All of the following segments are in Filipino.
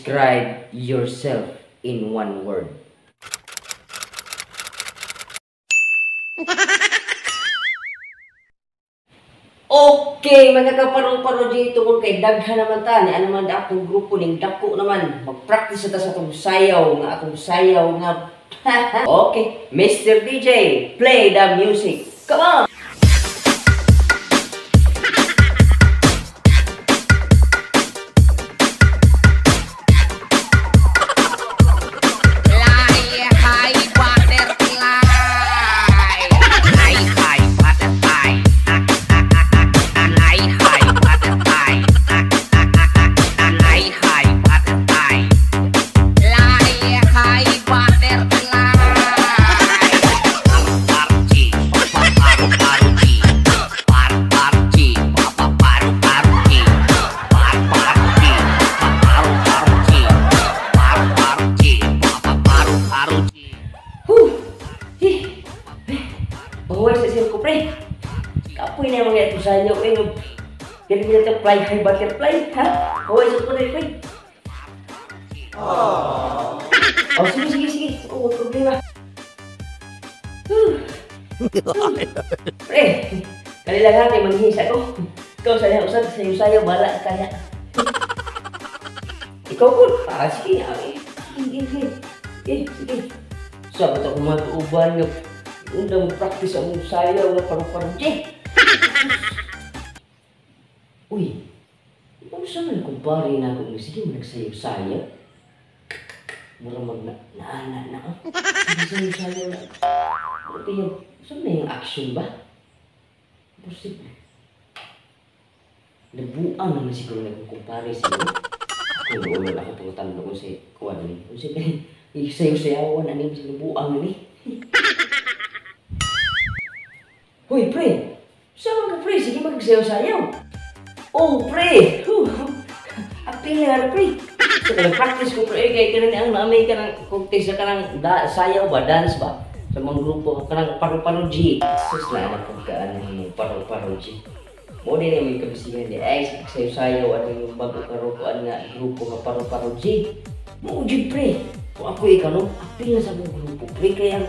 Describe yourself in one word. Okay, mga kaparo-paro dito kung kay daghan naman ta, ni ano man akong grupo ning dako naman. Mag-practice ta sa atong sayaw nga akong sayaw nga. Okay, Mr. DJ, play the music. Come on. Buhay sa sirko, pre. Kapoy na yung mga ito sa inyo, eh. Kaya nila ito fly high butterfly, ha? Buhay sa ito, pre. Oh, sige. Oh, problema. Pre, kanilang hati, manghisa ko. Ikaw usad, sayo, bala ka kaya. Ikaw po, sige. Sige. Sabat ako matuuban nga. Undang practice ang sayaw na paru-paru di. Uy, ano sa man kumpare na ako? Sige mo nagsayaw-sayaw. Mura mag-naana na ako. Sige sayaw na. Ito yung, saan na yung action ba? Posible. Nabuang naman siguro na kumpare siguro. Ako noon ako pangutang ko si Kuwan ni. Sige, sayaw-sayawan na niya sa nabuang na ni. Hoy, pre! Saan ka, pre? Sige magsayaw-sayaw. Oh, pre! Apil nga, pre. So, practice ko, pre. Kaya ka na ang naamay ka ng contest ka ng sayaw ba? Dance ba? Sa mga grupo ka ng paru-paru G. Sus na anak pagkaan ng paru-paru G. Mo din yung may kabisihan di. Ay, sayaw-sayaw at yung bago karupuan nga grupo ka paru-paru G. Mo, G, pre. Kung ako ikaw, no? Apil na sa mga grupo, pre. Kaya,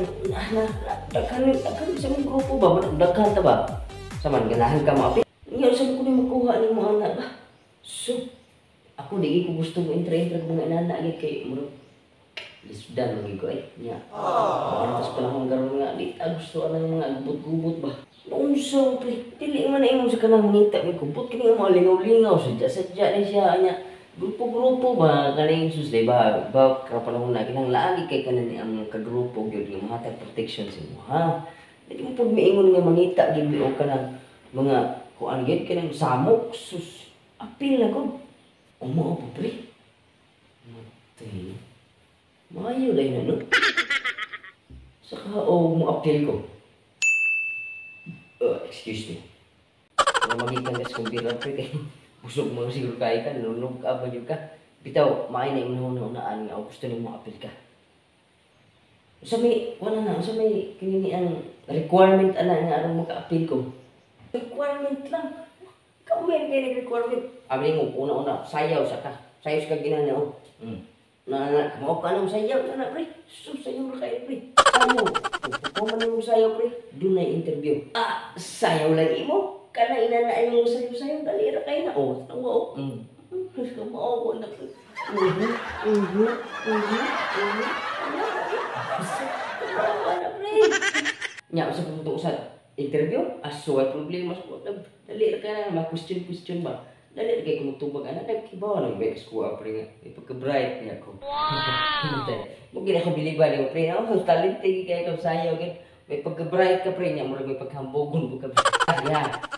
daghan sa mga grupo ba? Daghan ta ba? Saman, ganahan ka mo, apil. Ngayon, saan ko na makuha ng mga anak ba? So, ako di ko gusto mo intra-intra ng mga anak kay mo. Lisdan lagi ko eh. Nya. Tapos panahon garon nga, di gusto ang mga gubot-gubot ba? Noon so, pre. Dili man na imong sa kanang mangita, may gubot kini mo lingaw-lingaw, sadya-sadya ni siya nya. Grupo-grupo ba kaning susday ba kapanahon na kinang laagi kay kanan ang kagrupo gyud nga mahatag protection sa imo ha. Dili mo pud miingon nga mangita gyud o kanang mga kuan gyud kanang samok sus apil na ko. Umo po pre. Matay. Mayo dai na no. Saka mo apil ko. Excuse me. Magikan kas kumbira pre kay busog mo siguro kaya ka, nulog ka ba yun ka? Bitaw, maay na yung nunaan nga, o gusto niyo mo apil ka. Sa may, wala na, sa may kinini ang requirement ana nga aron maka-apil ko. Requirement lang. Kamay kayo nag-requirement. Abi mo, una-una, sayaw sa ka. Sayaw sa ka ginana, o. Kamao ka nang sayaw, na pre. Sayaw na kayo, pre. Sayaw. Kung man yung sayaw, pre, doon na interview. Sayaw lang imo. Kana inanaan mo sayo-sayo, dali ra kayo na. Oh, tawa. Mas ka maawa na po. Maawa na, pre. Nya, sa pumunta sa interview, asuway problema sa pumunta. Dali ra ka na, ma-question ba? Dali ra kayo kumutubag. Anak, nagkibawa ng bex ko, pre nga. Ipagka-bright niya ako. Mungkin ako biliban yung pre. Talented kayo sayo. May pagka-bright ka, pre niya. Mura may paghambogon ka.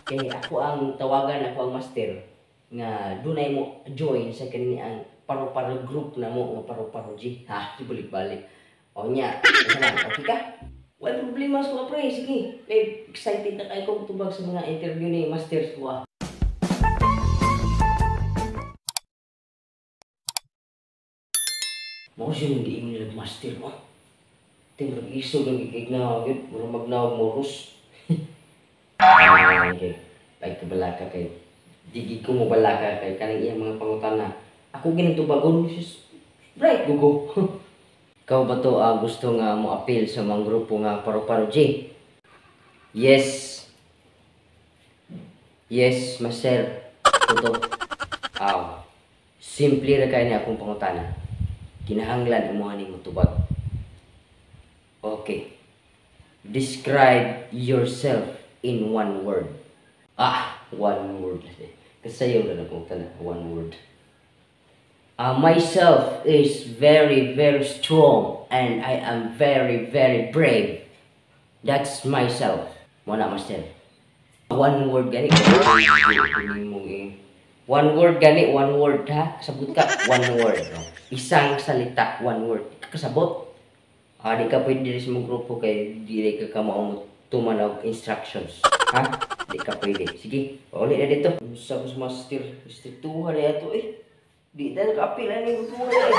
Kaya ako ang tawagan, ako ang master nga dunay mo join sa kanini ang paru-paru group na mo nga paru-paru G. Ibalik-balik. O nya, okay ka? Wala problema sa pre, sige. Excited na kayo kung tubag sa mga interview ni master ko. Mo siya hindi mo nila master mo. Tingnan iso lang ikignaw, mura magnaw moros. Okay. Ay kabalaka kay digi ko mo balaka kay kanang iyang mga pangutana Ako ginatubagon, sis. Right, gugo. Ikaw ba to gusto nga mo appeal sa mga grupo nga paro-paro J? Yes. Yes, master. Ito. Simple ra kay ni akong pangutana. Kinahanglan imo ani mo tubag. Okay. Describe yourself in one word. One word. Kasayo na akong tanan, one word. Myself is very, very strong and I am very, very brave. That's myself. Muna, master. One word gani. One word gani, one word ha. Kasabot ka, one word. Isang salita, one word. Kasabot. Di ka pwede diri sa mong grupo kay dili ka maumot tumanag instructions. Ha? Di ka pwede. Sige, ulit na dito. Sabos master. Master 2 na ito eh. Di na naka-appeal na yung buhay.